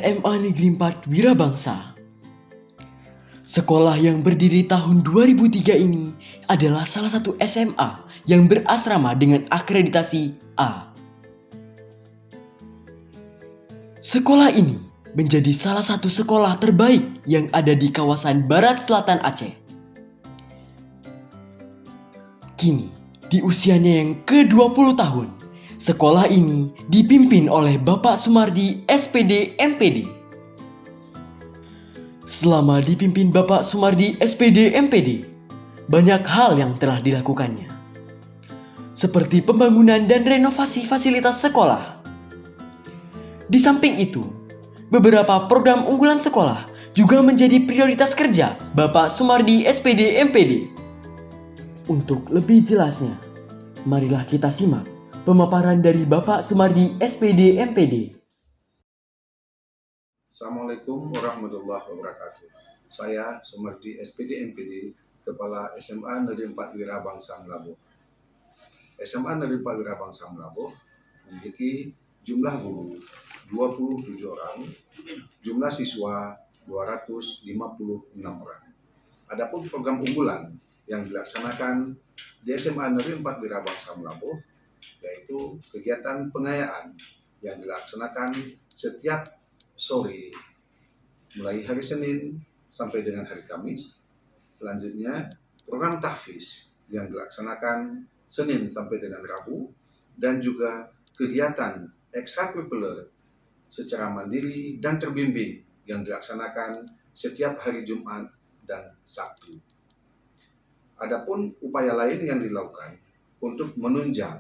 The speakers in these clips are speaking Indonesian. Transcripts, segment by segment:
SMA Negeri 4 Wirabangsa. Sekolah yang berdiri tahun 2003 ini adalah salah satu SMA yang berasrama dengan akreditasi A. Sekolah ini menjadi salah satu sekolah terbaik yang ada di kawasan Barat Selatan Aceh. Kini, di usianya yang ke-20 tahun, sekolah ini dipimpin oleh Bapak Sumardi SPD MPD. Selama dipimpin Bapak Sumardi SPD MPD, banyak hal yang telah dilakukannya. Seperti pembangunan dan renovasi fasilitas sekolah. Di samping itu, beberapa program unggulan sekolah juga menjadi prioritas kerja Bapak Sumardi SPD MPD. Untuk lebih jelasnya, marilah kita simak pemaparan dari Bapak Sumardi SPD MPD. Assalamualaikum warahmatullahi wabarakatuh. Saya Sumardi SPD MPD, Kepala SMA Negeri 4 Wirabangsa Melabuh. SMA Negeri 4 Wirabangsa Melabuh memiliki jumlah guru 27 orang, jumlah siswa 256 orang. Adapun program unggulan yang dilaksanakan di SMA Negeri 4 Wirabangsa Melabuh yaitu kegiatan pengayaan yang dilaksanakan setiap sore mulai hari Senin sampai dengan hari Kamis. Selanjutnya program tahfiz yang dilaksanakan Senin sampai dengan Rabu, dan juga kegiatan ekstrakurikuler secara mandiri dan terbimbing yang dilaksanakan setiap hari Jumat dan Sabtu. Adapun upaya lain yang dilakukan untuk menunjang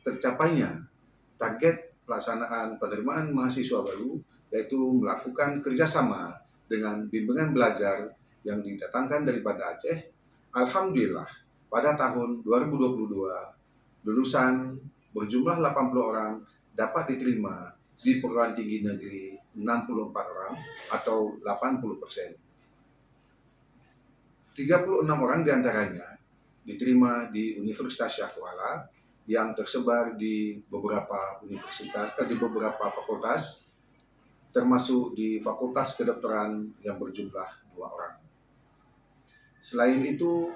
tercapainya target pelaksanaan penerimaan mahasiswa baru, yaitu melakukan kerjasama dengan bimbingan belajar yang didatangkan daripada Aceh. Alhamdulillah, pada tahun 2022, lulusan berjumlah 80 orang dapat diterima di perguruan tinggi negeri 64 orang atau 80%. 36 orang diantaranya diterima di Universitas Syah Kuala yang tersebar di beberapa fakultas, termasuk di Fakultas Kedokteran yang berjumlah 2 orang. Selain itu,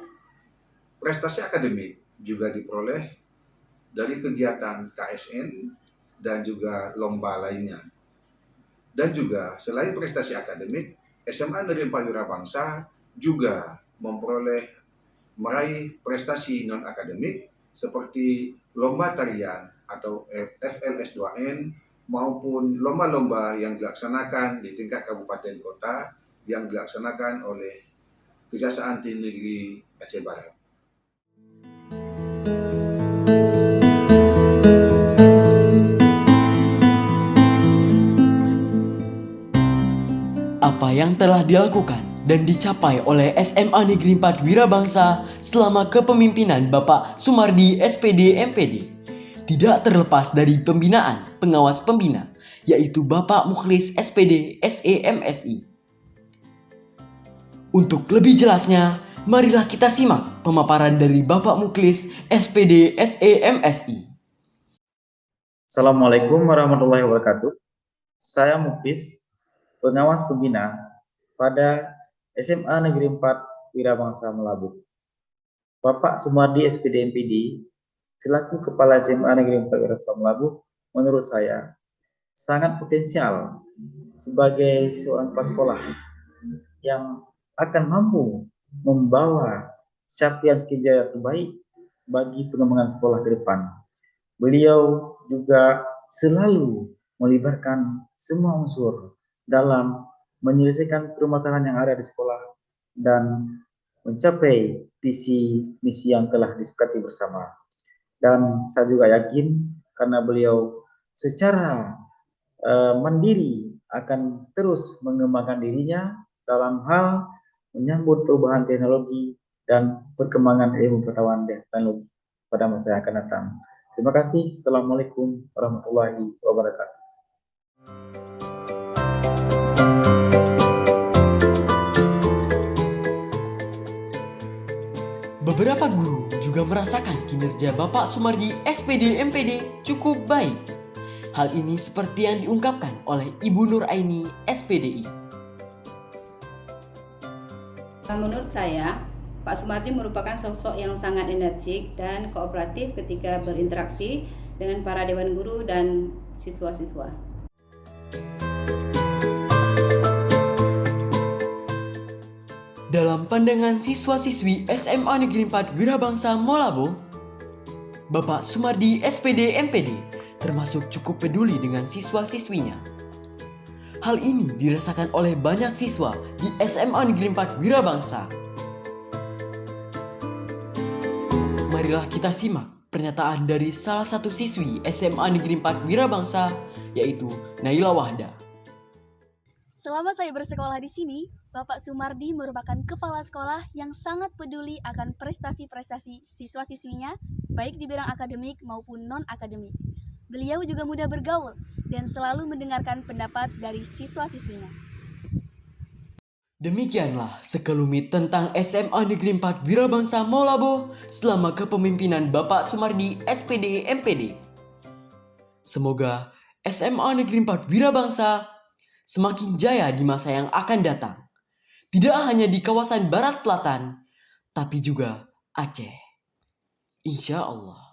prestasi akademik juga diperoleh dari kegiatan KSN dan juga lomba lainnya. Dan juga selain prestasi akademik, SMA Negeri 4 Wirabangsa juga meraih prestasi non-akademik seperti lomba tarian atau FLS2N maupun lomba-lomba yang dilaksanakan di tingkat kabupaten kota yang dilaksanakan oleh Kejaksaan Tinggi Negeri Aceh Barat. Apa yang telah dilakukan dan dicapai oleh SMA Negeri 4 Wirabangsa selama kepemimpinan Bapak Sumardi SPD MPD tidak terlepas dari pembinaan pengawas pembina, yaitu Bapak Mukhlis SPD SEMSI. Untuk lebih jelasnya, marilah kita simak pemaparan dari Bapak Mukhlis SPD SEMSI. Assalamualaikum warahmatullahi wabarakatuh. Saya Mukhlis, pengawas pembina pada SMA Negeri 4 Wirabangsa Melabuh. Bapak Sumardi SPD MPD selaku Kepala SMA Negeri 4 Wirabangsa Melabuh menurut saya sangat potensial sebagai seorang kepala sekolah yang akan mampu membawa capaian kerja terbaik bagi pengembangan sekolah ke depan. Beliau juga selalu melibatkan semua unsur dalam menyelesaikan permasalahan yang ada di sekolah dan mencapai visi misi yang telah disepakati bersama. Dan saya juga yakin karena beliau secara mandiri akan terus mengembangkan dirinya dalam hal menyambut perubahan teknologi dan perkembangan ilmu pengetahuan dan teknologi pada masa yang akan datang. Terima kasih. Assalamualaikum warahmatullahi wabarakatuh. Beberapa guru juga merasakan kinerja Bapak Sumardi SPD MPD cukup baik. Hal ini seperti yang diungkapkan oleh Ibu Nur Aini, SPDI. Menurut saya, Pak Sumardi merupakan sosok yang sangat energik dan kooperatif ketika berinteraksi dengan para dewan guru dan siswa-siswa. Dalam pandangan siswa-siswi SMA Negeri 4 Wirabangsa Molabo, Bapak Sumardi SPD MPD termasuk cukup peduli dengan siswa-siswinya. Hal ini dirasakan oleh banyak siswa di SMA Negeri 4 Wirabangsa. Marilah kita simak pernyataan dari salah satu siswi SMA Negeri 4 Wirabangsa, yaitu Naila Wahda. Selama saya bersekolah di sini, Bapak Sumardi merupakan kepala sekolah yang sangat peduli akan prestasi-prestasi siswa-siswinya, baik di bidang akademik maupun non-akademik. Beliau juga mudah bergaul dan selalu mendengarkan pendapat dari siswa-siswinya. Demikianlah sekelumit tentang SMA Negeri 4 Wirabangsa Molabo selama kepemimpinan Bapak Sumardi SPD MPD. Semoga SMA Negeri 4 Wirabangsa semakin jaya di masa yang akan datang. Tidak hanya di kawasan Barat Selatan, tapi juga Aceh. Insya Allah.